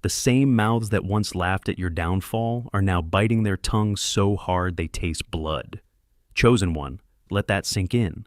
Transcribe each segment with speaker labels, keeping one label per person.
Speaker 1: The same mouths that once laughed at your downfall are now biting their tongues so hard they taste blood. Chosen one, let that sink in.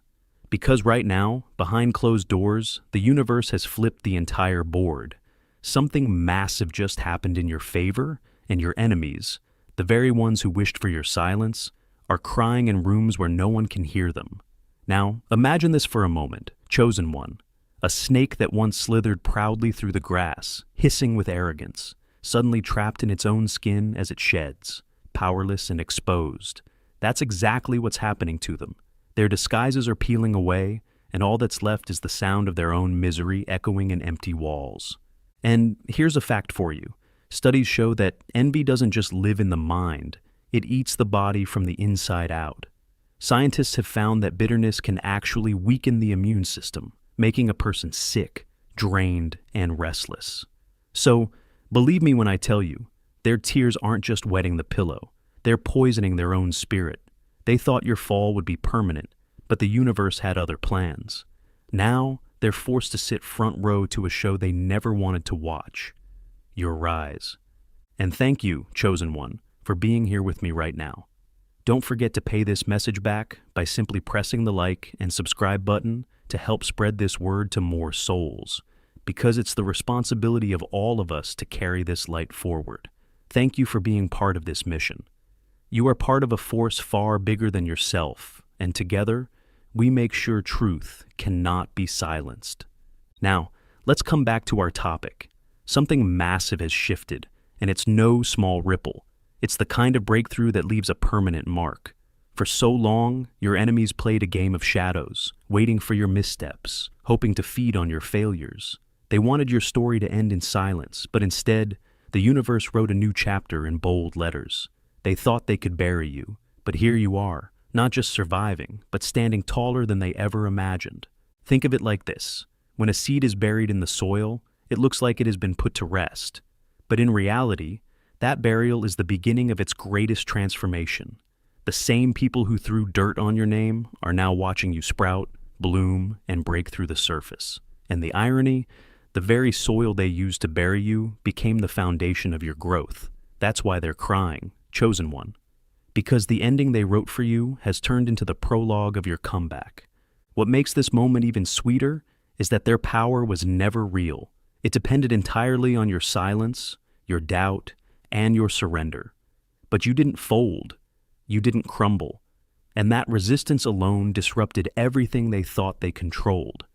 Speaker 1: Because right now, behind closed doors, the universe has flipped the entire board. Something massive just happened in your favor, and your enemies, the very ones who wished for your silence, are crying in rooms where no one can hear them. Now, imagine this for a moment, chosen one. A snake that once slithered proudly through the grass, hissing with arrogance, suddenly trapped in its own skin as it sheds, powerless and exposed. That's exactly what's happening to them. Their disguises are peeling away, and all that's left is the sound of their own misery echoing in empty walls. And here's a fact for you. Studies show that envy doesn't just live in the mind, it eats the body from the inside out. Scientists have found that bitterness can actually weaken the immune system, making a person sick, drained, and restless. So, believe me when I tell you, their tears aren't just wetting the pillow, they're poisoning their own spirit. They thought your fall would be permanent, but the universe had other plans. Now, they're forced to sit front row to a show they never wanted to watch, your rise. And thank you, chosen one, for being here with me right now. Don't forget to pay this message back by simply pressing the like and subscribe button to help spread this word to more souls, because it's the responsibility of all of us to carry this light forward. Thank you for being part of this mission. You are part of a force far bigger than yourself, and together, we make sure truth cannot be silenced. Now, let's come back to our topic. Something massive has shifted, and it's no small ripple. It's the kind of breakthrough that leaves a permanent mark. For so long, your enemies played a game of shadows, waiting for your missteps, hoping to feed on your failures. They wanted your story to end in silence, but instead, the universe wrote a new chapter in bold letters. They thought they could bury you, but here you are, not just surviving, but standing taller than they ever imagined. Think of it like this. When a seed is buried in the soil, it looks like it has been put to rest. But in reality, that burial is the beginning of its greatest transformation. The same people who threw dirt on your name are now watching you sprout, bloom, and break through the surface. And the irony, the very soil they used to bury you became the foundation of your growth. That's why they're crying, chosen one. Because the ending they wrote for you has turned into the prologue of your comeback. What makes this moment even sweeter is that their power was never real. It depended entirely on your silence, your doubt, and your surrender. But you didn't fold. You didn't crumble. And that resistance alone disrupted everything they thought they controlled.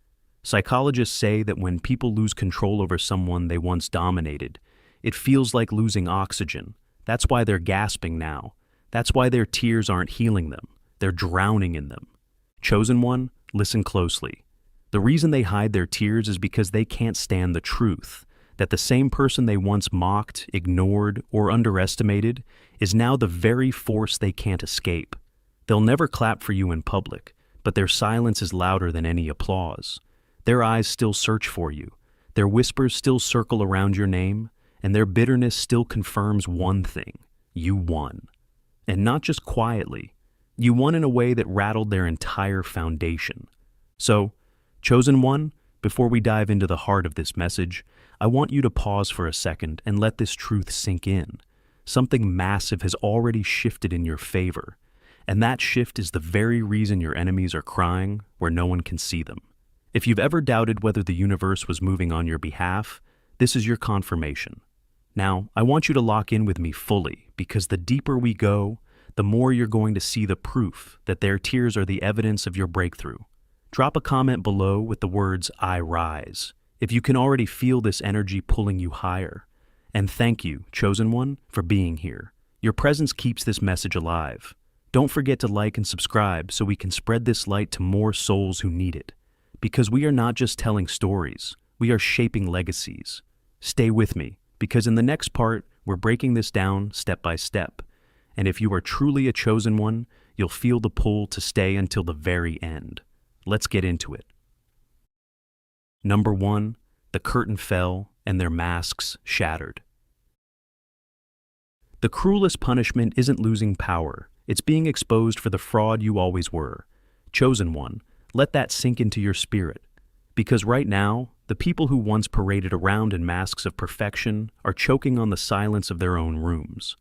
Speaker 1: Psychologists say that when people lose control over someone they once dominated, it feels like losing oxygen. That's why they're gasping now. That's why their tears aren't healing them. They're drowning in them. Chosen one, listen closely. The reason they hide their tears is because they can't stand the truth, that the same person they once mocked, ignored, or underestimated is now the very force they can't escape. They'll never clap for you in public, but their silence is louder than any applause. Their eyes still search for you, their whispers still circle around your name, and their bitterness still confirms one thing: you won. And not just quietly, you won in a way that rattled their entire foundation. So, chosen one, before we dive into the heart of this message, I want you to pause for a second and let this truth sink in. Something massive has already shifted in your favor, and that shift is the very reason your enemies are crying where no one can see them. If you've ever doubted whether the universe was moving on your behalf, this is your confirmation. Now, I want you to lock in with me fully, because the deeper we go, the more you're going to see the proof that their tears are the evidence of your breakthrough. Drop a comment below with the words, "I rise," if you can already feel this energy pulling you higher. And thank you, chosen one, for being here. Your presence keeps this message alive. Don't forget to like and subscribe so we can spread this light to more souls who need it. Because we are not just telling stories, we are shaping legacies. Stay with me, because in the next part, we're breaking this down step by step. And if you are truly a chosen one, you'll feel the pull to stay until the very end. Let's get into it. Number 1, the curtain fell and their masks shattered. The cruelest punishment isn't losing power, it's being exposed for the fraud you always were. Chosen one, let that sink into your spirit. Because right now, The people who once paraded around in masks of perfection are choking on the silence of their own rooms.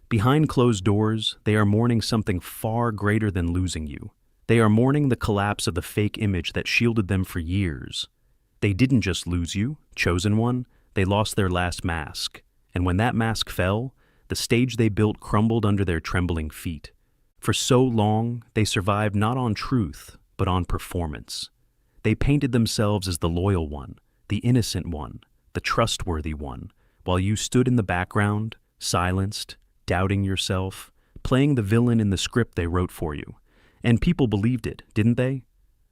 Speaker 1: Behind closed doors, they are mourning something far greater than losing you. They are mourning the collapse of the fake image that shielded them for years. They didn't just lose you, chosen one, they lost their last mask. And when that mask fell, the stage they built crumbled under their trembling feet. For so long, they survived not on truth, but on performance. They painted themselves as the loyal one, the innocent one, the trustworthy one, while you stood in the background, silenced, doubting yourself, playing the villain in the script they wrote for you. And people believed it, didn't they?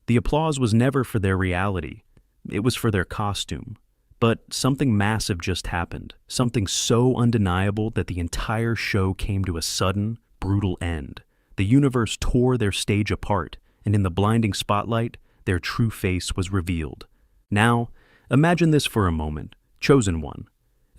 Speaker 1: The applause was never for their reality. It was for their costume. But something massive just happened, something so undeniable that the entire show came to a sudden, brutal end. The universe tore their stage apart, and in the blinding spotlight, their true face was revealed. Now, imagine this for a moment, chosen one.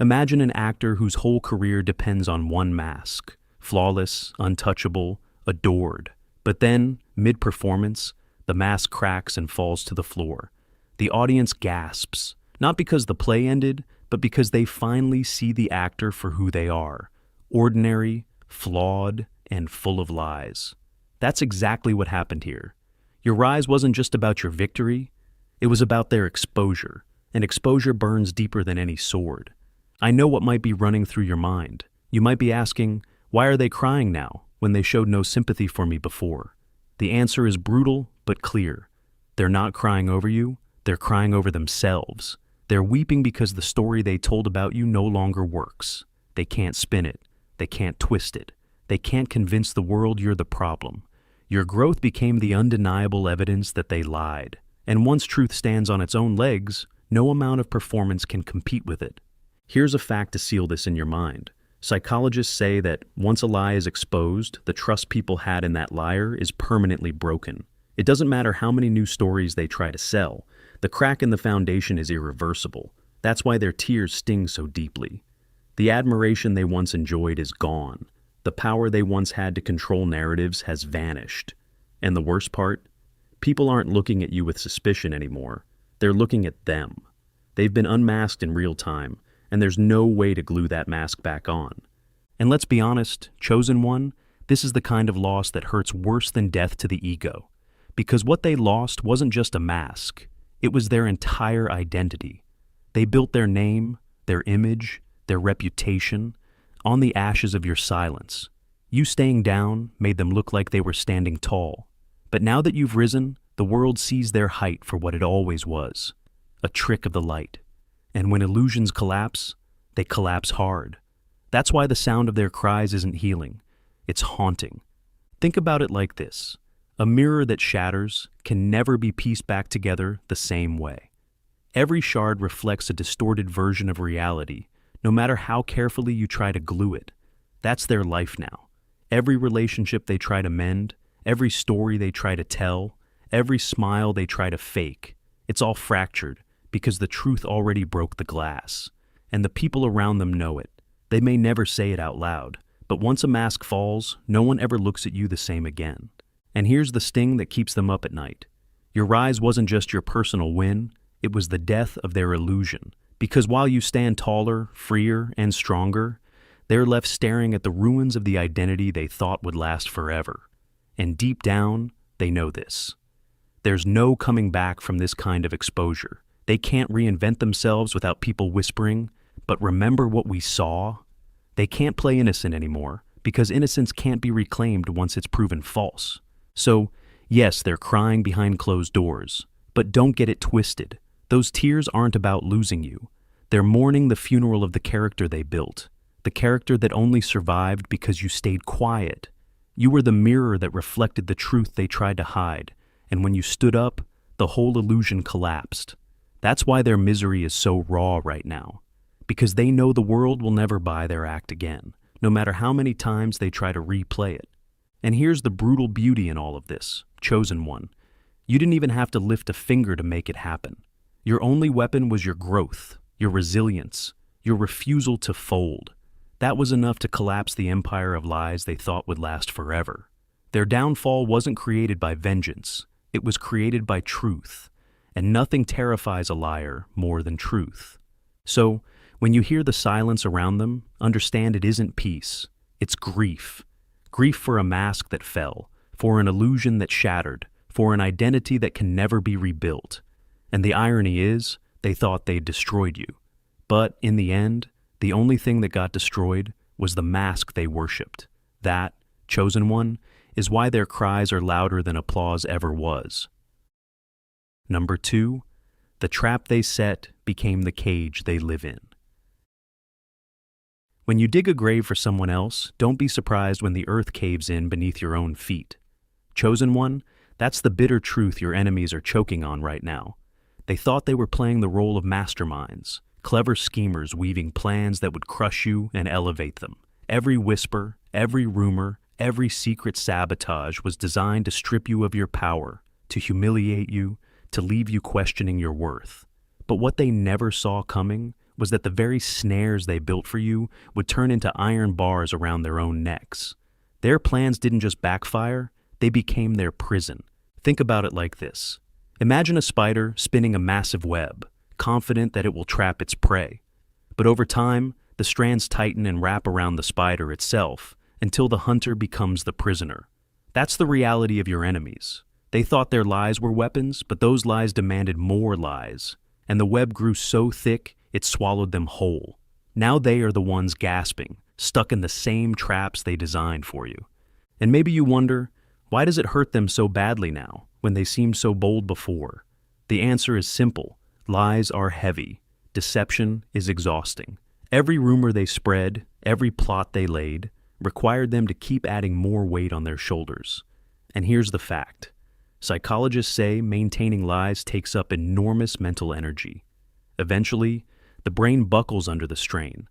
Speaker 1: Imagine an actor whose whole career depends on one mask, flawless, untouchable, adored. But then, mid-performance, the mask cracks and falls to the floor. The audience gasps, not because the play ended, but because they finally see the actor for who they are, ordinary, flawed, and full of lies. That's exactly what happened here. Your rise wasn't just about your victory, it was about their exposure, and exposure burns deeper than any sword. I know what might be running through your mind. You might be asking, why are they crying now, when they showed no sympathy for me before? The answer is brutal, but clear. They're not crying over you, they're crying over themselves. They're weeping because the story they told about you no longer works. They can't spin it, they can't twist it, they can't convince the world you're the problem. Your growth became the undeniable evidence that they lied. And once truth stands on its own legs, no amount of performance can compete with it. Here's a fact to seal this in your mind. Psychologists say that once a lie is exposed, the trust people had in that liar is permanently broken. It doesn't matter how many new stories they try to sell. The crack in the foundation is irreversible. That's why their tears sting so deeply. The admiration they once enjoyed is gone. The power they once had to control narratives has vanished. And the worst part? People aren't looking at you with suspicion anymore. They're looking at them. They've been unmasked in real time, and there's no way to glue that mask back on. And let's be honest, chosen one, this is the kind of loss that hurts worse than death to the ego. Because what they lost wasn't just a mask, it was their entire identity. They built their name, their image, their reputation, on the ashes of your silence. You staying down made them look like they were standing tall. But now that you've risen, the world sees their height for what it always was, a trick of the light. And when illusions collapse, they collapse hard. That's why the sound of their cries isn't healing, it's haunting. Think about it like this. A mirror that shatters can never be pieced back together the same way. Every shard reflects a distorted version of reality, no matter how carefully you try to glue it. That's their life now. Every relationship they try to mend, every story they try to tell, every smile they try to fake, it's all fractured because the truth already broke the glass. And the people around them know it. They may never say it out loud, but once a mask falls, no one ever looks at you the same again. And here's the sting that keeps them up at night. Your rise wasn't just your personal win, it was the death of their illusion. Because while you stand taller, freer, and stronger, they're left staring at the ruins of the identity they thought would last forever. And deep down, they know this. There's no coming back from this kind of exposure. They can't reinvent themselves without people whispering, "But remember what we saw?" They can't play innocent anymore, because innocence can't be reclaimed once it's proven false. So, yes, they're crying behind closed doors, but don't get it twisted. Those tears aren't about losing you. They're mourning the funeral of the character they built, the character that only survived because you stayed quiet. You were the mirror that reflected the truth they tried to hide, and when you stood up, the whole illusion collapsed. That's why their misery is so raw right now, because they know the world will never buy their act again, no matter how many times they try to replay it. And here's the brutal beauty in all of this, chosen one. You didn't even have to lift a finger to make it happen. Your only weapon was your growth, your resilience, your refusal to fold. That was enough to collapse the empire of lies they thought would last forever. Their downfall wasn't created by vengeance, it was created by truth. and nothing terrifies a liar more than truth. So, when you hear the silence around them, understand it isn't peace, it's grief. Grief for a mask that fell, for an illusion that shattered, for an identity that can never be rebuilt. And the irony is, they thought they'd destroyed you. But in the end, the only thing that got destroyed was the mask they worshipped. That, chosen one, is why their cries are louder than applause ever was. Number 2, the trap they set became the cage they live in. When you dig a grave for someone else, don't be surprised when the earth caves in beneath your own feet. Chosen one, that's the bitter truth your enemies are choking on right now. They thought they were playing the role of masterminds, clever schemers weaving plans that would crush you and elevate them. Every whisper, every rumor, every secret sabotage was designed to strip you of your power, to humiliate you, to leave you questioning your worth. But what they never saw coming was that the very snares they built for you would turn into iron bars around their own necks. Their plans didn't just backfire, they became their prison. Think about it like this. Imagine a spider spinning a massive web, confident that it will trap its prey. But over time, the strands tighten and wrap around the spider itself until the hunter becomes the prisoner. That's the reality of your enemies. They thought their lies were weapons, but those lies demanded more lies, and the web grew so thick it swallowed them whole. Now they are the ones gasping, stuck in the same traps they designed for you. And maybe you wonder, why does it hurt them so badly now, when they seemed so bold before? The answer is simple. Lies are heavy. Deception is exhausting. Every rumor they spread, every plot they laid, required them to keep adding more weight on their shoulders. And here's the fact. Psychologists say maintaining lies takes up enormous mental energy. Eventually, the brain buckles under the strain.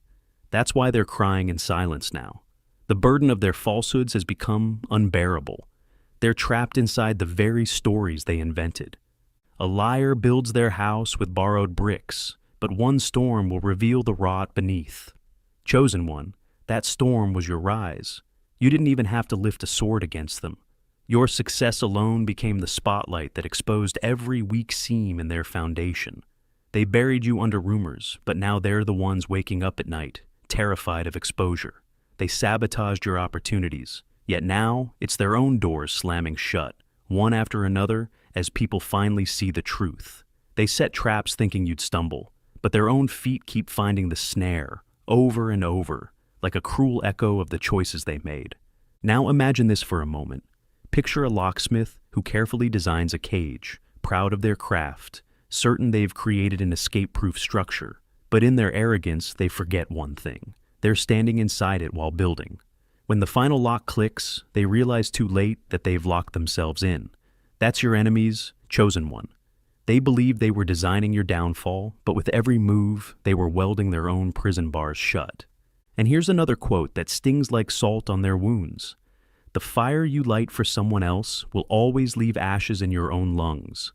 Speaker 1: That's why they're crying in silence now. The burden of their falsehoods has become unbearable. They're trapped inside the very stories they invented. A liar builds their house with borrowed bricks, but one storm will reveal the rot beneath. Chosen one, that storm was your rise. You didn't even have to lift a sword against them. Your success alone became the spotlight that exposed every weak seam in their foundation. They buried you under rumors, but now they're the ones waking up at night, terrified of exposure. They sabotaged your opportunities, yet now it's their own doors slamming shut, one after another, as people finally see the truth. They set traps thinking you'd stumble, but their own feet keep finding the snare, over and over, like a cruel echo of the choices they made. Now imagine this for a moment. Picture a locksmith who carefully designs a cage, proud of their craft, certain they've created an escape-proof structure. But in their arrogance, they forget one thing. They're standing inside it while building. When the final lock clicks, they realize too late that they've locked themselves in. That's your enemy's chosen one. They believed they were designing your downfall, but with every move, they were welding their own prison bars shut. And here's another quote that stings like salt on their wounds. The fire you light for someone else will always leave ashes in your own lungs.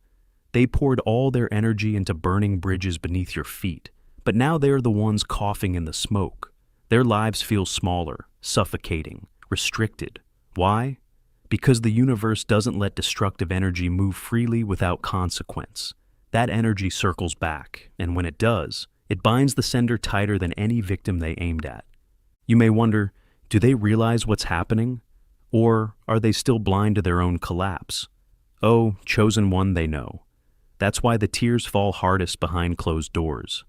Speaker 1: They poured all their energy into burning bridges beneath your feet, but now they're the ones coughing in the smoke. Their lives feel smaller, suffocating, restricted. Why? Because the universe doesn't let destructive energy move freely without consequence. That energy circles back, and when it does, it binds the sender tighter than any victim they aimed at. You may wonder, do they realize what's happening? Or are they still blind to their own collapse? Oh, chosen one, they know. That's why the tears fall hardest behind closed doors.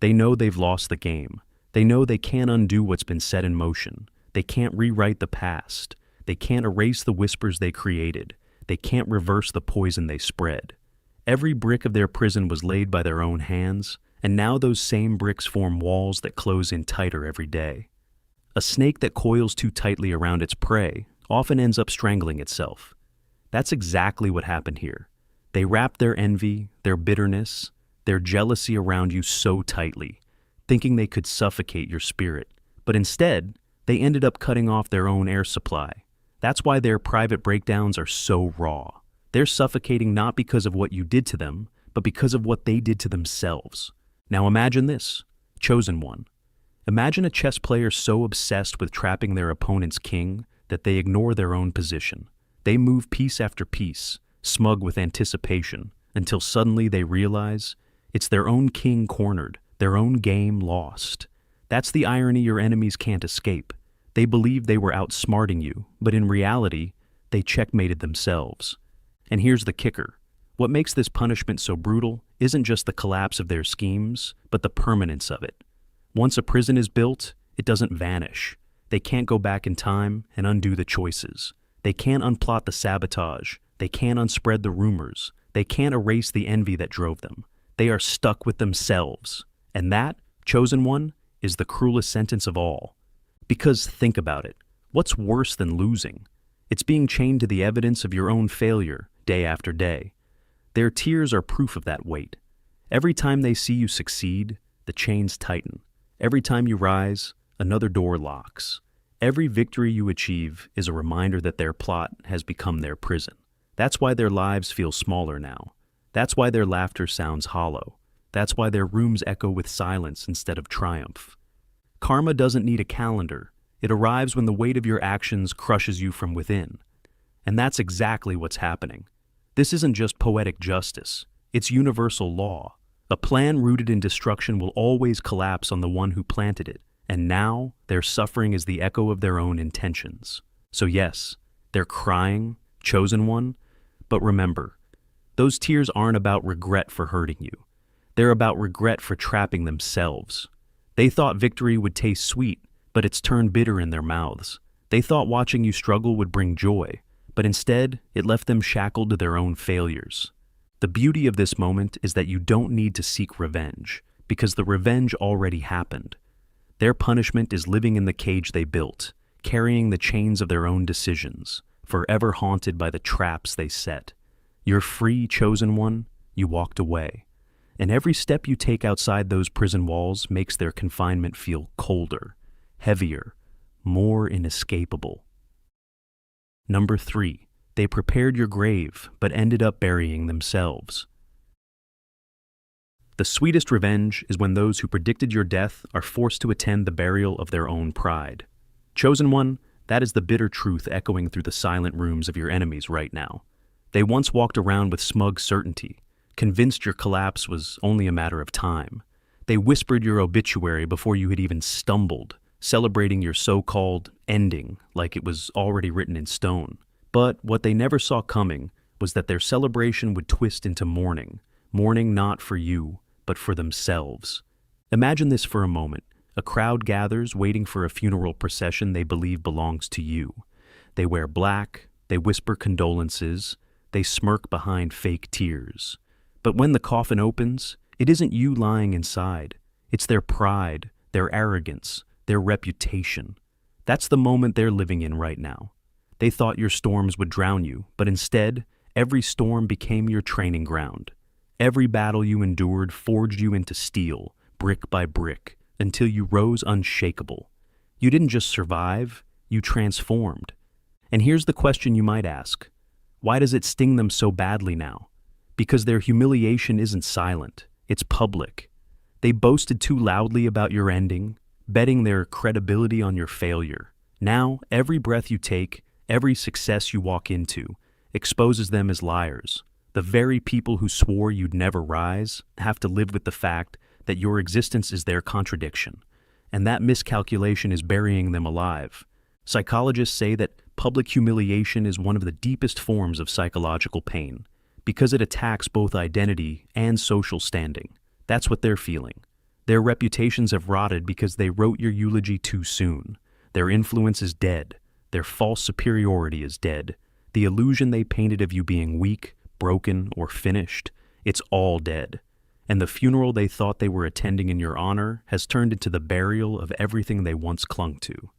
Speaker 1: They know they've lost the game. They know they can't undo what's been set in motion. They can't rewrite the past. They can't erase the whispers they created. They can't reverse the poison they spread. Every brick of their prison was laid by their own hands, and now those same bricks form walls that close in tighter every day. A snake that coils too tightly around its prey often ends up strangling itself. That's exactly what happened here. They wrapped their envy, their bitterness, their jealousy around you so tightly, thinking they could suffocate your spirit. But instead, they ended up cutting off their own air supply. That's why their private breakdowns are so raw. They're suffocating not because of what you did to them, but because of what they did to themselves. Now imagine this, chosen one. Imagine a chess player so obsessed with trapping their opponent's king that they ignore their own position. They move piece after piece, smug with anticipation, until suddenly they realize it's their own king cornered, their own game lost. That's the irony your enemies can't escape. They believed they were outsmarting you, but in reality, they checkmated themselves. And here's the kicker. What makes this punishment so brutal isn't just the collapse of their schemes, but the permanence of it. Once a prison is built, it doesn't vanish. They can't go back in time and undo the choices. They can't unplot the sabotage. They can't unspread the rumors. They can't erase the envy that drove them. They are stuck with themselves. And that, chosen one, is the cruelest sentence of all. Because think about it. What's worse than losing? It's being chained to the evidence of your own failure, day after day. Their tears are proof of that weight. Every time they see you succeed, the chains tighten. Every time you rise, another door locks. Every victory you achieve is a reminder that their plot has become their prison. That's why their lives feel smaller now. That's why their laughter sounds hollow. That's why their rooms echo with silence instead of triumph. Karma doesn't need a calendar. It arrives when the weight of your actions crushes you from within. And that's exactly what's happening. This isn't just poetic justice. It's universal law. A plan rooted in destruction will always collapse on the one who planted it. And now, their suffering is the echo of their own intentions. So yes, they're crying, chosen one. But remember, those tears aren't about regret for hurting you. They're about regret for trapping themselves. They thought victory would taste sweet, but it's turned bitter in their mouths. They thought watching you struggle would bring joy, but instead, it left them shackled to their own failures. The beauty of this moment is that you don't need to seek revenge, because the revenge already happened. Their punishment is living in the cage they built, carrying the chains of their own decisions, forever haunted by the traps they set. You're free, chosen one. You walked away. And every step you take outside those prison walls makes their confinement feel colder, heavier, more inescapable. Number 3. They prepared your grave, but ended up burying themselves. The sweetest revenge is when those who predicted your death are forced to attend the burial of their own pride. Chosen one, that is the bitter truth echoing through the silent rooms of your enemies right now. They once walked around with smug certainty, convinced your collapse was only a matter of time. They whispered your obituary before you had even stumbled, celebrating your so-called ending like it was already written in stone. But what they never saw coming was that their celebration would twist into mourning, mourning not for you, but for themselves. Imagine this for a moment. A crowd gathers waiting for a funeral procession they believe belongs to you. They wear black, they whisper condolences, they smirk behind fake tears. But when the coffin opens, it isn't you lying inside. It's their pride, their arrogance, their reputation. That's the moment they're living in right now. They thought your storms would drown you, but instead, every storm became your training ground. Every battle you endured forged you into steel, brick by brick, until you rose unshakable. You didn't just survive, you transformed. And here's the question you might ask. Why does it sting them so badly now? Because their humiliation isn't silent, it's public. They boasted too loudly about your ending, betting their credibility on your failure. Now, every breath you take, every success you walk into, exposes them as liars. The very people who swore you'd never rise have to live with the fact that your existence is their contradiction, and that miscalculation is burying them alive. Psychologists say that public humiliation is one of the deepest forms of psychological pain, because it attacks both identity and social standing. That's what they're feeling. Their reputations have rotted because they wrote your eulogy too soon. Their influence is dead. Their false superiority is dead. The illusion they painted of you being weak, broken, or finished, it's all dead. And the funeral they thought they were attending in your honor has turned into the burial of everything they once clung to.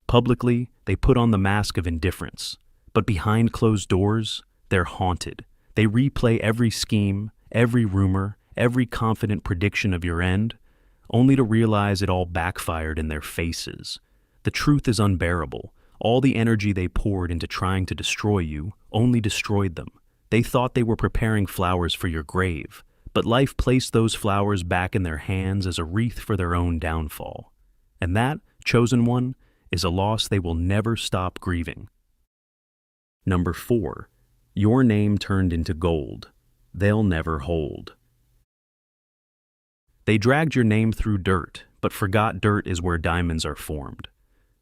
Speaker 1: Publicly, they put on the mask of indifference, but behind closed doors, they're haunted. They replay every scheme, every rumor, every confident prediction of your end, only to realize it all backfired in their faces. The truth is unbearable. All the energy they poured into trying to destroy you only destroyed them. They thought they were preparing flowers for your grave, but life placed those flowers back in their hands as a wreath for their own downfall. And that, chosen one, is a loss they will never stop grieving. Number 4. Your name turned into gold. they'll never hold. They dragged your name through dirt, but forgot dirt is where diamonds are formed.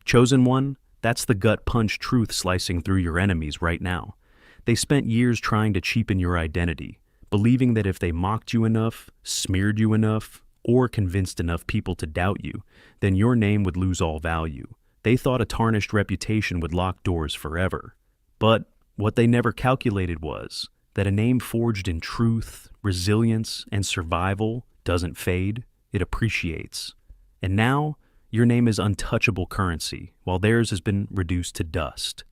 Speaker 1: Chosen one, that's the gut punch truth slicing through your enemies right now. They spent years trying to cheapen your identity, believing that if they mocked you enough, smeared you enough, or convinced enough people to doubt you, then your name would lose all value. They thought a tarnished reputation would lock doors forever. But what they never calculated was that a name forged in truth, resilience, and survival doesn't fade, it appreciates. And now, your name is untouchable currency, while theirs has been reduced to dust.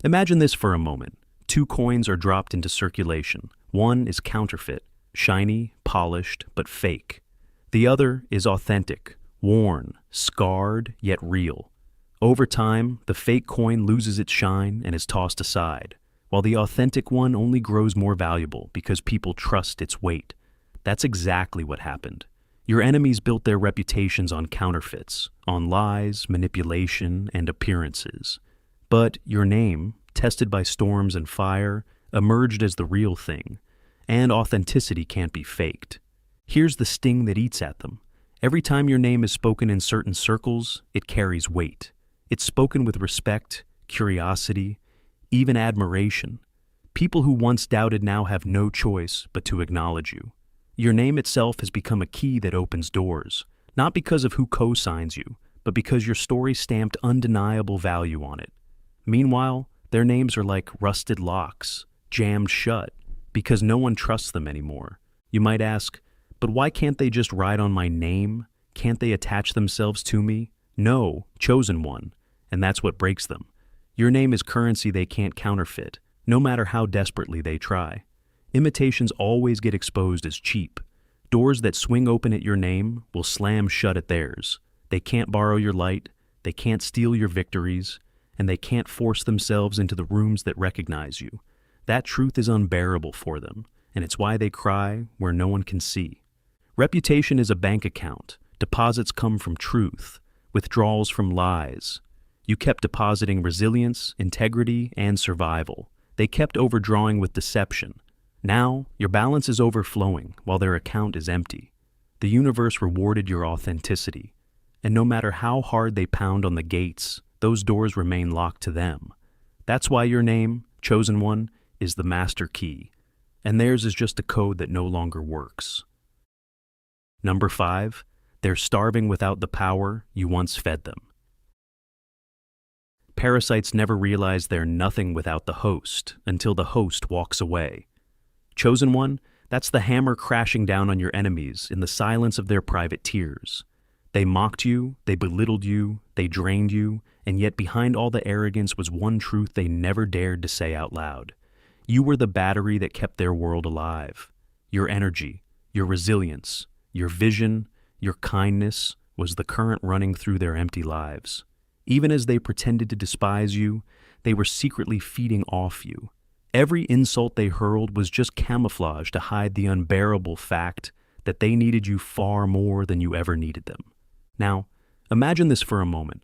Speaker 1: Imagine this for a moment. 2 coins are dropped into circulation. One is counterfeit, shiny, polished, but fake. The other is authentic, worn, scarred, yet real. Over time, the fake coin loses its shine and is tossed aside, while the authentic one only grows more valuable because people trust its weight. That's exactly what happened. Your enemies built their reputations on counterfeits, on lies, manipulation, and appearances. But your name, tested by storms and fire, emerged as the real thing, and authenticity can't be faked. Here's the sting that eats at them. Every time your name is spoken in certain circles, it carries weight. It's spoken with respect, curiosity, even admiration. People who once doubted now have no choice but to acknowledge you. Your name itself has become a key that opens doors, not because of who co-signs you, but because your story stamped undeniable value on it. Meanwhile, their names are like rusted locks, jammed shut, because no one trusts them anymore. You might ask, but why can't they just ride on my name? Can't they attach themselves to me? No, chosen one, and that's what breaks them. Your name is currency they can't counterfeit, no matter how desperately they try. Imitations always get exposed as cheap. Doors that swing open at your name will slam shut at theirs. They can't borrow your light, they can't steal your victories, and they can't force themselves into the rooms that recognize you. That truth is unbearable for them, and it's why they cry where no one can see. Reputation is a bank account. Deposits come from truth, withdrawals from lies. You kept depositing resilience, integrity, and survival. They kept overdrawing with deception. Now, your balance is overflowing while their account is empty. The universe rewarded your authenticity, and no matter how hard they pound on the gates, those doors remain locked to them. That's why your name, chosen one, is the master key, and theirs is just a code that no longer works. Number 5, they're starving without the power you once fed them. Parasites never realize they're nothing without the host until the host walks away. Chosen one, that's the hammer crashing down on your enemies in the silence of their private tears. They mocked you, they belittled you, they drained you, and yet behind all the arrogance was one truth they never dared to say out loud. You were the battery that kept their world alive. Your energy, your resilience, your vision, your kindness was the current running through their empty lives. Even as they pretended to despise you, they were secretly feeding off you. Every insult they hurled was just camouflage to hide the unbearable fact that they needed you far more than you ever needed them. Now, imagine this for a moment.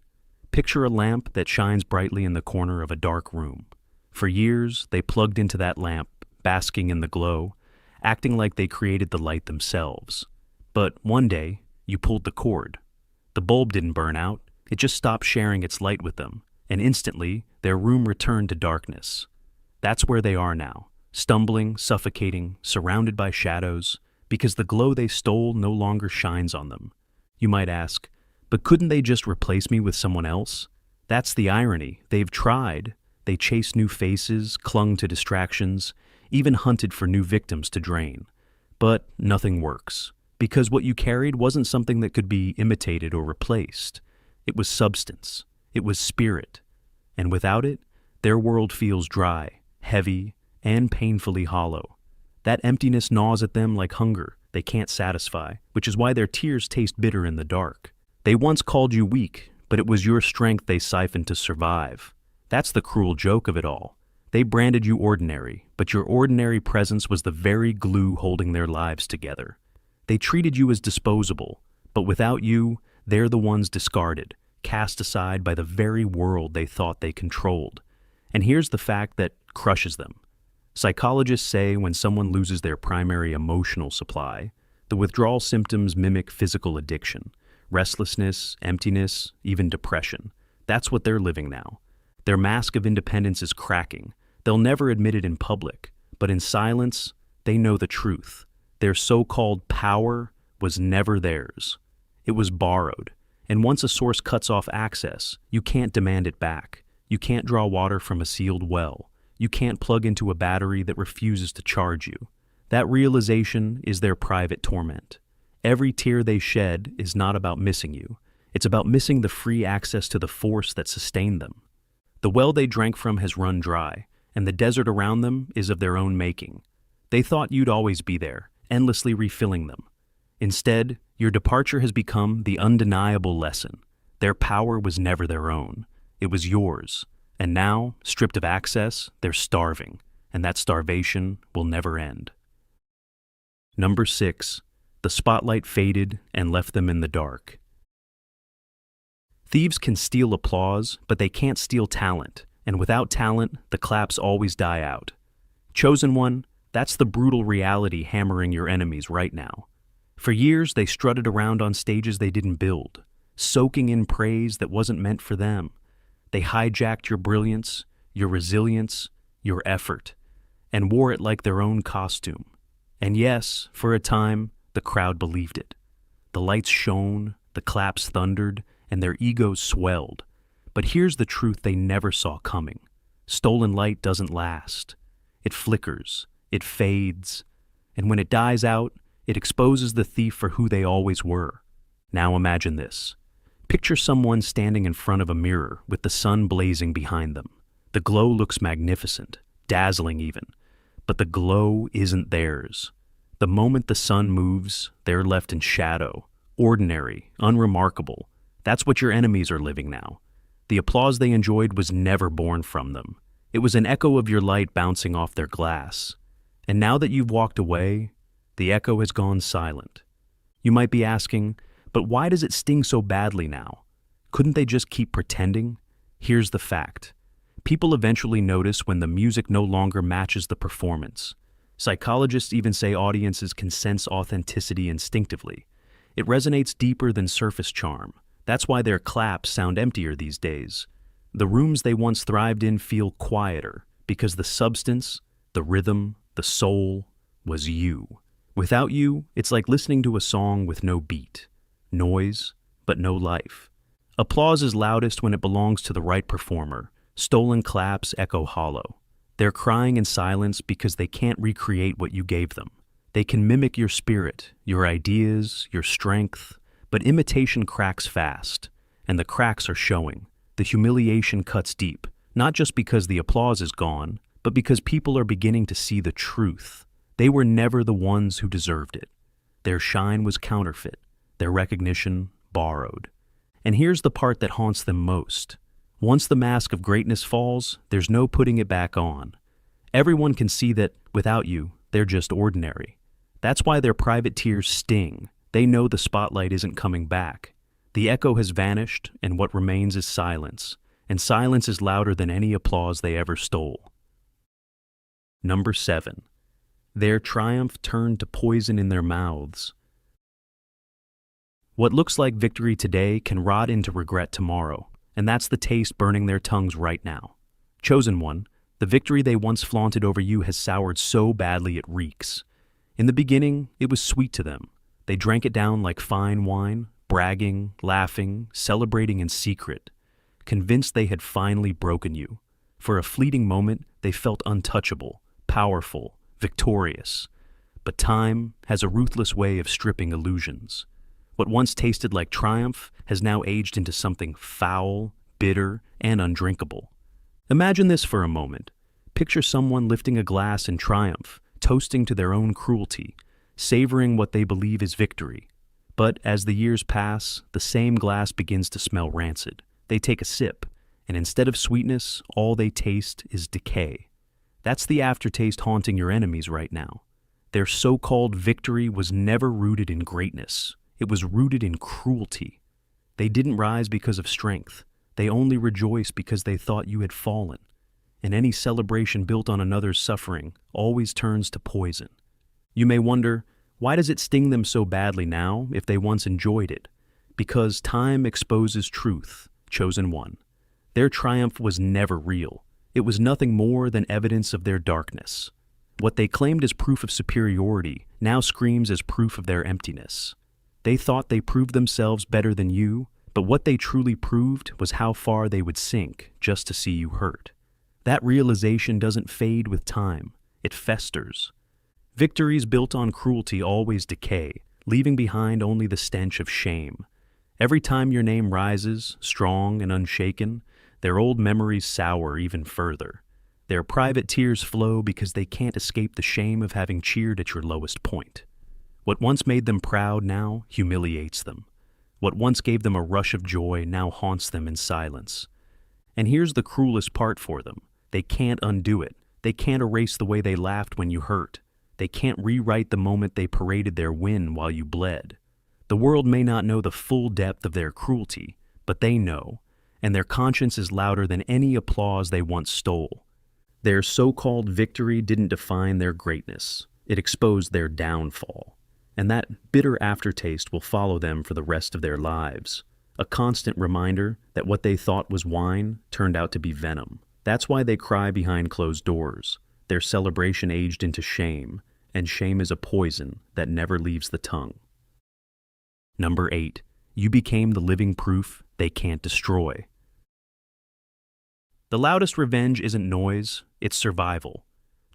Speaker 1: Picture a lamp that shines brightly in the corner of a dark room. For years, they plugged into that lamp, basking in the glow, acting like they created the light themselves. But one day, you pulled the cord. The bulb didn't burn out, it just stopped sharing its light with them, and instantly, their room returned to darkness. That's where they are now, stumbling, suffocating, surrounded by shadows, because the glow they stole no longer shines on them. You might ask, but couldn't they just replace me with someone else? That's the irony. They've tried. They chased new faces, clung to distractions, even hunted for new victims to drain. But nothing works, because what you carried wasn't something that could be imitated or replaced. It was substance. It was spirit. And without it, their world feels dry, heavy, and painfully hollow. That emptiness gnaws at them like hunger they can't satisfy, which is why their tears taste bitter in the dark. They once called you weak, but it was your strength they siphoned to survive. That's the cruel joke of it all. They branded you ordinary, but your ordinary presence was the very glue holding their lives together. They treated you as disposable, but without you, they're the ones discarded, cast aside by the very world they thought they controlled. And here's the fact that crushes them. Psychologists say when someone loses their primary emotional supply, the withdrawal symptoms mimic physical addiction, restlessness, emptiness, even depression. That's what they're living now. Their mask of independence is cracking. They'll never admit it in public, but in silence, they know the truth. Their so-called power was never theirs. It was borrowed. And once a source cuts off access, you can't demand it back. You can't draw water from a sealed well. You can't plug into a battery that refuses to charge you. That realization is their private torment. Every tear they shed is not about missing you. It's about missing the free access to the force that sustained them. The well they drank from has run dry, and the desert around them is of their own making. They thought you'd always be there, endlessly refilling them. Instead, your departure has become the undeniable lesson. Their power was never their own. It was yours. And now, stripped of access, they're starving, and that starvation will never end. Number 6. The spotlight faded and left them in the dark. Thieves can steal applause, but they can't steal talent, and without talent, the claps always die out. Chosen one, that's the brutal reality hammering your enemies right now. For years, they strutted around on stages they didn't build, soaking in praise that wasn't meant for them. They hijacked your brilliance, your resilience, your effort, and wore it like their own costume. And yes, for a time, the crowd believed it. The lights shone, the claps thundered, and their egos swelled. But here's the truth they never saw coming. Stolen light doesn't last. It flickers, it fades, and when it dies out, it exposes the thief for who they always were. Now imagine this. Picture someone standing in front of a mirror with the sun blazing behind them. The glow looks magnificent, dazzling even, but the glow isn't theirs. The moment the sun moves, they're left in shadow, ordinary, unremarkable. That's what your enemies are living now. The applause they enjoyed was never born from them. It was an echo of your light bouncing off their glass. And now that you've walked away, the echo has gone silent. You might be asking, but why does it sting so badly now? Couldn't they just keep pretending? Here's the fact. People eventually notice when the music no longer matches the performance. Psychologists even say audiences can sense authenticity instinctively. It resonates deeper than surface charm. That's why their claps sound emptier these days. The rooms they once thrived in feel quieter, because the substance, the rhythm, the soul, was you. Without you, it's like listening to a song with no beat. Noise, but no life. Applause is loudest when it belongs to the right performer. Stolen claps echo hollow. They're crying in silence because they can't recreate what you gave them. They can mimic your spirit, your ideas, your strength, but imitation cracks fast, and the cracks are showing. The humiliation cuts deep, not just because the applause is gone, but because people are beginning to see the truth. They were never the ones who deserved it. Their shine was counterfeit, their recognition borrowed. And here's the part that haunts them most. Once the mask of greatness falls, there's no putting it back on. Everyone can see that, without you, they're just ordinary. That's why their private tears sting. They know the spotlight isn't coming back. The echo has vanished, and what remains is silence. And silence is louder than any applause they ever stole. Number 7. Their triumph turned to poison in their mouths. What looks like victory today can rot into regret tomorrow, and that's the taste burning their tongues right now. Chosen one, the victory they once flaunted over you has soured so badly it reeks. In the beginning, it was sweet to them. They drank it down like fine wine, bragging, laughing, celebrating in secret, convinced they had finally broken you. For a fleeting moment, they felt untouchable, powerful, victorious. But time has a ruthless way of stripping illusions. What once tasted like triumph has now aged into something foul, bitter, and undrinkable. Imagine this for a moment. Picture someone lifting a glass in triumph, toasting to their own cruelty, savoring what they believe is victory. But as the years pass, the same glass begins to smell rancid. They take a sip, and instead of sweetness, all they taste is decay. That's the aftertaste haunting your enemies right now. Their so-called victory was never rooted in greatness. It was rooted in cruelty. They didn't rise because of strength. They only rejoiced because they thought you had fallen. and any celebration built on another's suffering always turns to poison. You may wonder, why does it sting them so badly now if they once enjoyed it? Because time exposes truth, chosen one. Their triumph was never real. It was nothing more than evidence of their darkness. What they claimed as proof of superiority now screams as proof of their emptiness. They thought they proved themselves better than you, but what they truly proved was how far they would sink just to see you hurt. That realization doesn't fade with time, it festers. Victories built on cruelty always decay, leaving behind only the stench of shame. Every time your name rises, strong and unshaken, their old memories sour even further. Their private tears flow because they can't escape the shame of having cheered at your lowest point. What once made them proud now humiliates them. What once gave them a rush of joy now haunts them in silence. And here's the cruelest part for them. They can't undo it. They can't erase the way they laughed when you hurt. They can't rewrite the moment they paraded their win while you bled. The world may not know the full depth of their cruelty, but they know, and their conscience is louder than any applause they once stole. Their so-called victory didn't define their greatness. It exposed their downfall. And that bitter aftertaste will follow them for the rest of their lives. A constant reminder that what they thought was wine turned out to be venom. That's why they cry behind closed doors. Their celebration aged into shame, and shame is a poison that never leaves the tongue. Number 8. You became the living proof they can't destroy. The loudest revenge isn't noise, it's survival.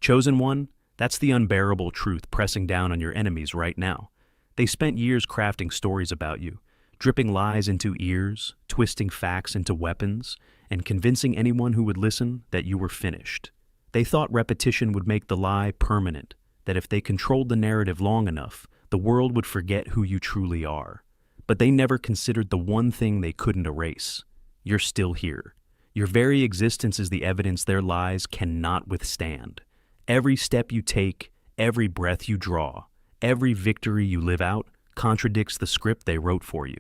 Speaker 1: Chosen one, that's the unbearable truth pressing down on your enemies right now. They spent years crafting stories about you, dripping lies into ears, twisting facts into weapons, and convincing anyone who would listen that you were finished. They thought repetition would make the lie permanent, that if they controlled the narrative long enough, the world would forget who you truly are. But they never considered the one thing they couldn't erase. You're still here. Your very existence is the evidence their lies cannot withstand. Every step you take, every breath you draw, every victory you live out contradicts the script they wrote for you.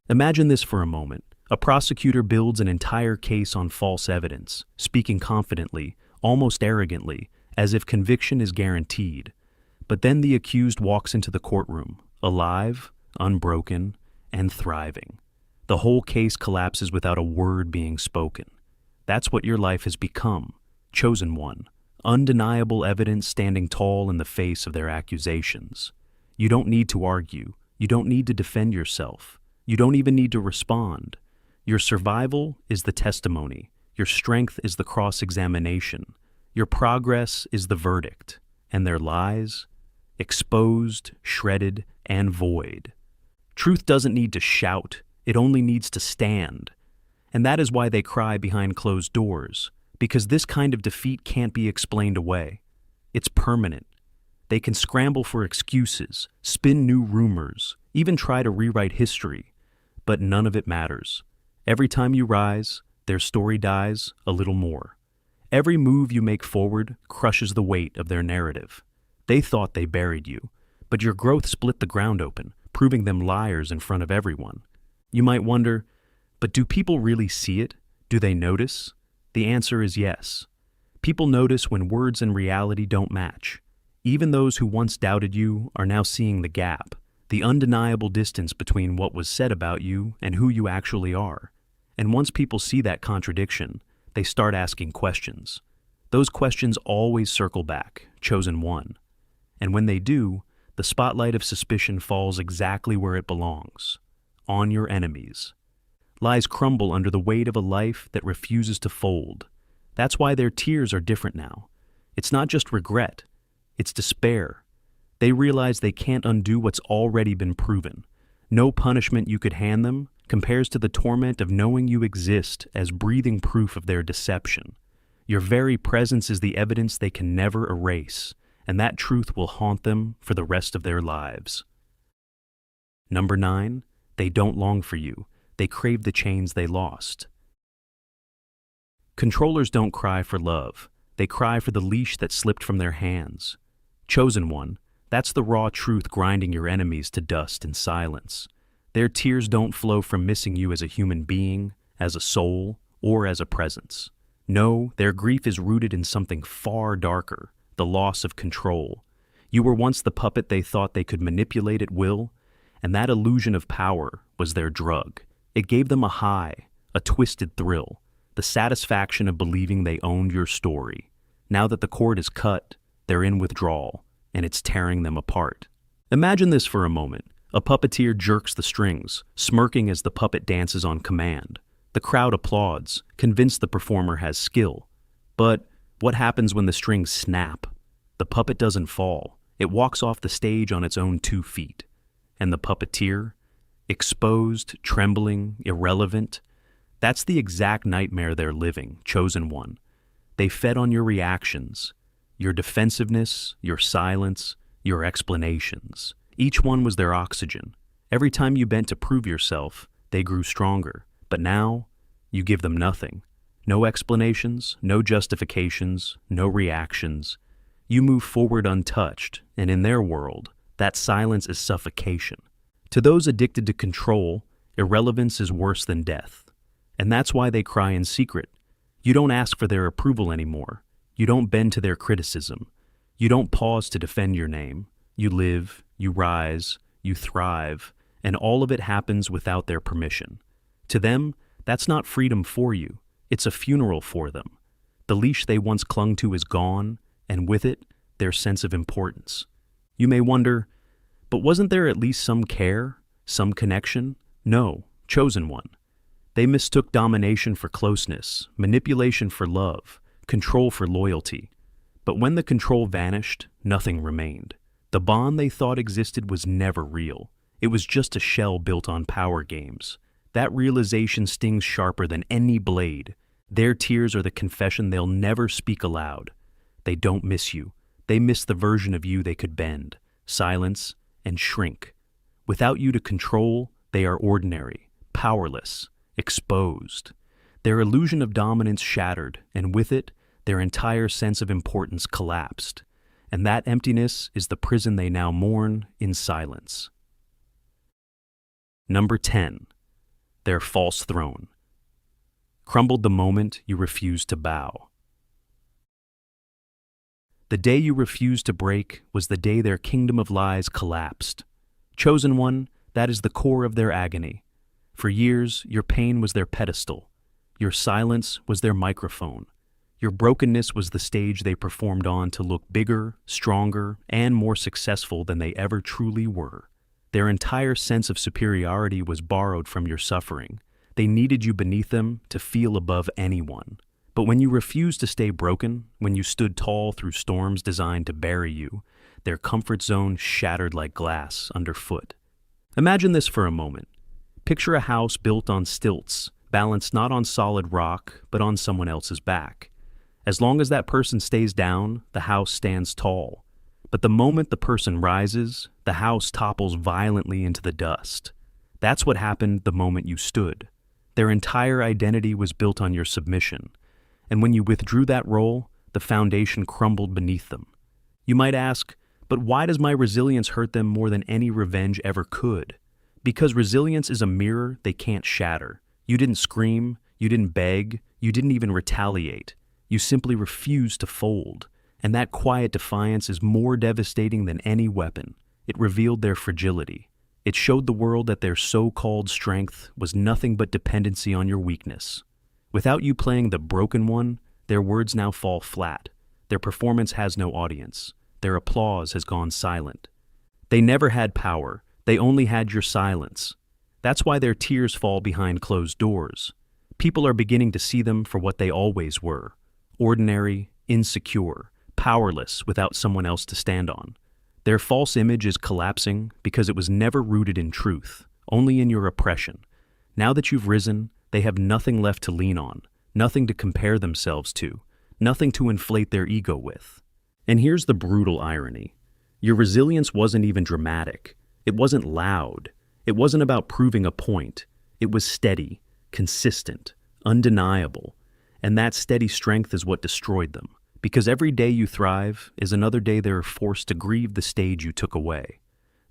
Speaker 1: Imagine this for a moment. A prosecutor builds an entire case on false evidence, speaking confidently, almost arrogantly, as if conviction is guaranteed. But then the accused walks into the courtroom, alive, unbroken, and thriving. The whole case collapses without a word being spoken. That's what your life has become, chosen one. Undeniable evidence standing tall in the face of their accusations. You don't need to argue. You don't need to defend yourself. You don't even need to respond. Your survival is the testimony. Your strength is the cross-examination. Your progress is the verdict. And their lies? Exposed, shredded, and void. Truth doesn't need to shout. It only needs to stand. And that is why they cry behind closed doors. Because this kind of defeat can't be explained away. It's permanent. They can scramble for excuses, spin new rumors, even try to rewrite history. But none of it matters. Every time you rise, their story dies a little more. Every move you make forward crushes the weight of their narrative. They thought they buried you, but your growth split the ground open, proving them liars in front of everyone. You might wonder, but do people really see it? Do they notice? The answer is yes. People notice when words and reality don't match. Even those who once doubted you are now seeing the gap, the undeniable distance between what was said about you and who you actually are. And once people see that contradiction, they start asking questions. Those questions always circle back, chosen one. And when they do, the spotlight of suspicion falls exactly where it belongs, on your enemies. Lies crumble under the weight of a life that refuses to fold. That's why their tears are different now. It's not just regret, it's despair. They realize they can't undo what's already been proven. No punishment you could hand them compares to the torment of knowing you exist as breathing proof of their deception. Your very presence is the evidence they can never erase, and that truth will haunt them for the rest of their lives. Number 9, they don't long for you. They crave the chains they lost. Controllers don't cry for love. They cry for the leash that slipped from their hands. Chosen one, that's the raw truth grinding your enemies to dust in silence. Their tears don't flow from missing you as a human being, as a soul, or as a presence. No, their grief is rooted in something far darker, the loss of control. You were once the puppet they thought they could manipulate at will, and that illusion of power was their drug. It gave them a high, a twisted thrill, the satisfaction of believing they owned your story. Now that the cord is cut, they're in withdrawal, and it's tearing them apart. Imagine this for a moment. A puppeteer jerks the strings, smirking as the puppet dances on command. The crowd applauds, convinced the performer has skill. But what happens when the strings snap? The puppet doesn't fall. It walks off the stage on its own 2 feet. And the puppeteer? Exposed, trembling, irrelevant. That's the exact nightmare they're living, chosen one. They fed on your reactions, your defensiveness, your silence, your explanations. Each one was their oxygen. Every time you bent to prove yourself, they grew stronger. But now, you give them nothing. No explanations, no justifications, no reactions. You move forward untouched, and in their world, that silence is suffocation. To those addicted to control, irrelevance is worse than death. And that's why they cry in secret. You don't ask for their approval anymore. You don't bend to their criticism. You don't pause to defend your name. You live, you rise, you thrive, and all of it happens without their permission. To them, that's not freedom for you. It's a funeral for them. The leash they once clung to is gone, and with it, their sense of importance. You may wonder, but wasn't there at least some care, some connection? No, chosen one. They mistook domination for closeness, manipulation for love, control for loyalty. But when the control vanished, nothing remained. The bond they thought existed was never real. It was just a shell built on power games. That realization stings sharper than any blade. Their tears are the confession they'll never speak aloud. They don't miss you. They miss the version of you they could bend, silence, and shrink. Without you to control, they are ordinary, powerless, exposed. Their illusion of dominance shattered, and with it, their entire sense of importance collapsed. And that emptiness is the prison they now mourn in silence. Number 10. Their false throne. Crumbled the moment you refused to bow. The day you refused to break was the day their kingdom of lies collapsed. Chosen one, that is the core of their agony. For years, your pain was their pedestal. Your silence was their microphone. Your brokenness was the stage they performed on to look bigger, stronger, and more successful than they ever truly were. Their entire sense of superiority was borrowed from your suffering. They needed you beneath them to feel above anyone. But when you refused to stay broken, when you stood tall through storms designed to bury you, their comfort zone shattered like glass underfoot. Imagine this for a moment. Picture a house built on stilts, balanced not on solid rock, but on someone else's back. As long as that person stays down, the house stands tall. But the moment the person rises, the house topples violently into the dust. That's what happened the moment you stood. Their entire identity was built on your submission. And when you withdrew that role, the foundation crumbled beneath them. You might ask, but why does my resilience hurt them more than any revenge ever could? Because resilience is a mirror they can't shatter. You didn't scream, you didn't beg, you didn't even retaliate. You simply refused to fold. And that quiet defiance is more devastating than any weapon. It revealed their fragility. It showed the world that their so-called strength was nothing but dependency on your weakness. Without you playing the broken one, their words now fall flat. Their performance has no audience. Their applause has gone silent. They never had power. They only had your silence. That's why their tears fall behind closed doors. People are beginning to see them for what they always were. Ordinary, insecure, powerless without someone else to stand on. Their false image is collapsing because it was never rooted in truth, only in your oppression. Now that you've risen, they have nothing left to lean on, nothing to compare themselves to, nothing to inflate their ego with. And here's the brutal irony. Your resilience wasn't even dramatic. It wasn't loud. It wasn't about proving a point. It was steady, consistent, undeniable. And that steady strength is what destroyed them. Because every day you thrive is another day they're forced to grieve the stage you took away.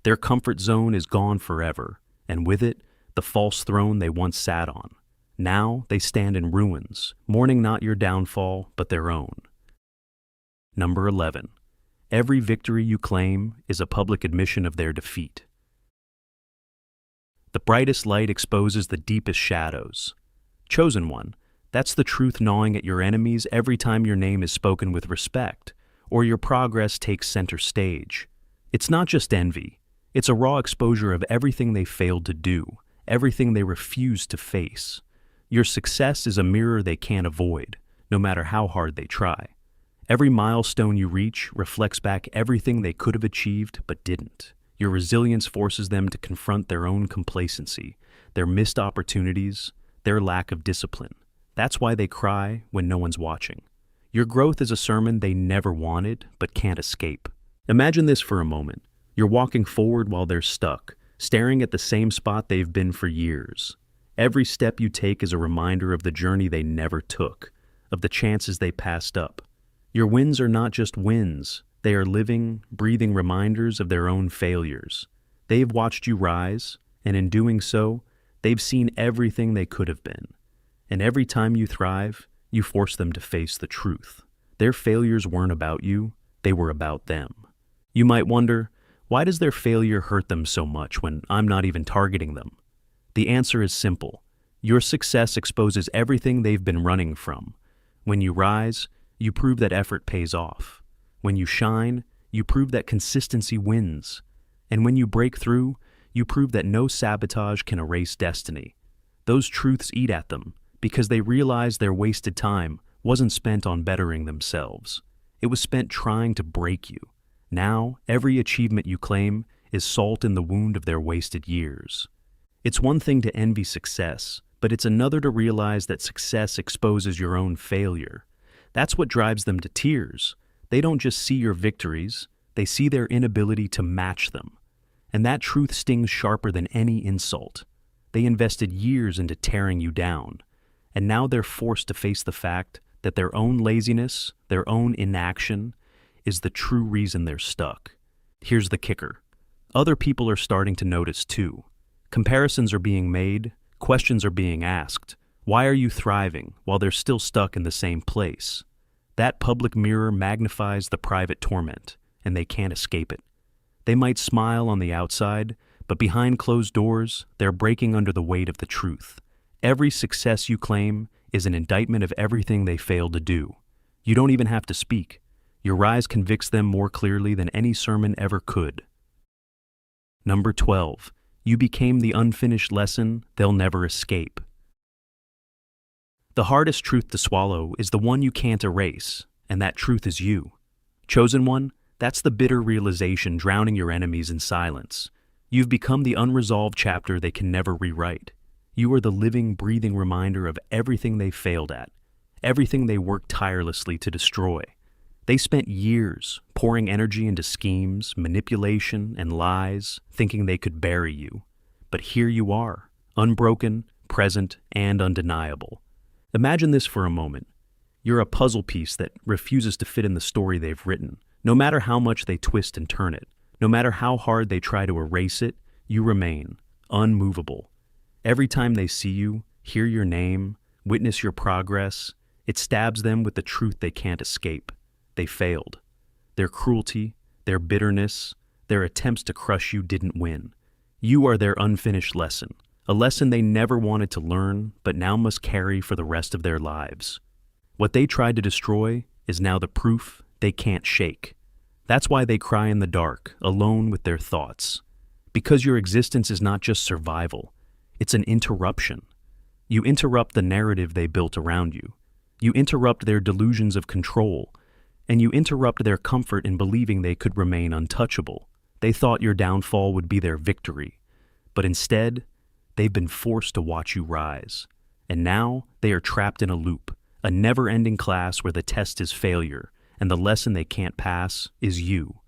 Speaker 1: Their comfort zone is gone forever, and with it, the false throne they once sat on. Now they stand in ruins, mourning not your downfall, but their own. Number 11. Every victory you claim is a public admission of their defeat. The brightest light exposes the deepest shadows. Chosen one, that's the truth gnawing at your enemies every time your name is spoken with respect, or your progress takes center stage. It's not just envy. It's a raw exposure of everything they failed to do, everything they refused to face. Your success is a mirror they can't avoid, no matter how hard they try. Every milestone you reach reflects back everything they could have achieved but didn't. Your resilience forces them to confront their own complacency, their missed opportunities, their lack of discipline. That's why they cry when no one's watching. Your growth is a sermon they never wanted but can't escape. Imagine this for a moment. You're walking forward while they're stuck, staring at the same spot they've been for years. Every step you take is a reminder of the journey they never took, of the chances they passed up. Your wins are not just wins. They are living, breathing reminders of their own failures. They've watched you rise, and in doing so, they've seen everything they could have been. And every time you thrive, you force them to face the truth. Their failures weren't about you, they were about them. You might wonder, why does their failure hurt them so much when I'm not even targeting them? The answer is simple. Your success exposes everything they've been running from. When you rise, you prove that effort pays off. When you shine, you prove that consistency wins. And when you break through, you prove that no sabotage can erase destiny. Those truths eat at them because they realize their wasted time wasn't spent on bettering themselves. It was spent trying to break you. Now, every achievement you claim is salt in the wound of their wasted years. It's one thing to envy success, but it's another to realize that success exposes your own failure. That's what drives them to tears. They don't just see your victories, they see their inability to match them. And that truth stings sharper than any insult. They invested years into tearing you down, and now they're forced to face the fact that their own laziness, their own inaction, is the true reason they're stuck. Here's the kicker. Other people are starting to notice too. Comparisons are being made, questions are being asked. Why are you thriving while they're still stuck in the same place? That public mirror magnifies the private torment, and they can't escape it. They might smile on the outside, but behind closed doors, they're breaking under the weight of the truth. Every success you claim is an indictment of everything they failed to do. You don't even have to speak. Your rise convicts them more clearly than any sermon ever could. Number 12. You became the unfinished lesson they'll never escape. The hardest truth to swallow is the one you can't erase, and that truth is you. Chosen one, that's the bitter realization drowning your enemies in silence. You've become the unresolved chapter they can never rewrite. You are the living, breathing reminder of everything they failed at, everything they worked tirelessly to destroy. They spent years pouring energy into schemes, manipulation, and lies, thinking they could bury you. But here you are, unbroken, present, and undeniable. Imagine this for a moment. You're a puzzle piece that refuses to fit in the story they've written. No matter how much they twist and turn it, no matter how hard they try to erase it, you remain unmovable. Every time they see you, hear your name, witness your progress, it stabs them with the truth they can't escape. They failed. Their cruelty, their bitterness, their attempts to crush you didn't win. You are their unfinished lesson, a lesson they never wanted to learn, but now must carry for the rest of their lives. What they tried to destroy is now the proof they can't shake. That's why they cry in the dark, alone with their thoughts. Because your existence is not just survival, it's an interruption. You interrupt the narrative they built around you. You interrupt their delusions of control, and you interrupt their comfort in believing they could remain untouchable. They thought your downfall would be their victory, but instead, they've been forced to watch you rise. And now, they are trapped in a loop, a never-ending class where the test is failure, and the lesson they can't pass is you.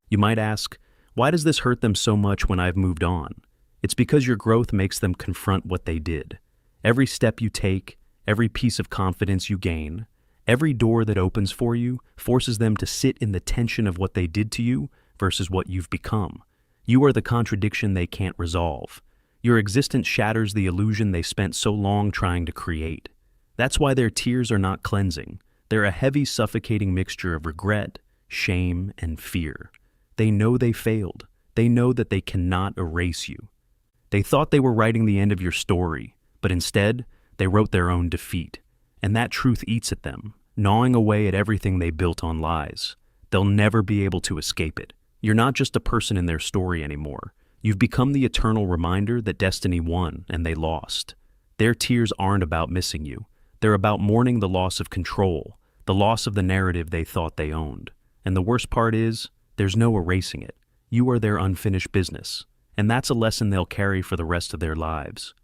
Speaker 1: You might ask, why does this hurt them so much when I've moved on? It's because your growth makes them confront what they did. Every step you take, every piece of confidence you gain, every door that opens for you forces them to sit in the tension of what they did to you versus what you've become. You are the contradiction they can't resolve. Your existence shatters the illusion they spent so long trying to create. That's why their tears are not cleansing. They're a heavy, suffocating mixture of regret, shame, and fear. They know they failed. They know that they cannot erase you. They thought they were writing the end of your story, but instead, they wrote their own defeat. And that truth eats at them, gnawing away at everything they built on lies. They'll never be able to escape it. You're not just a person in their story anymore. You've become the eternal reminder that destiny won and they lost. Their tears aren't about missing you. They're about mourning the loss of control, the loss of the narrative they thought they owned. And the worst part is, there's no erasing it. You are their unfinished business. And that's a lesson they'll carry for the rest of their lives.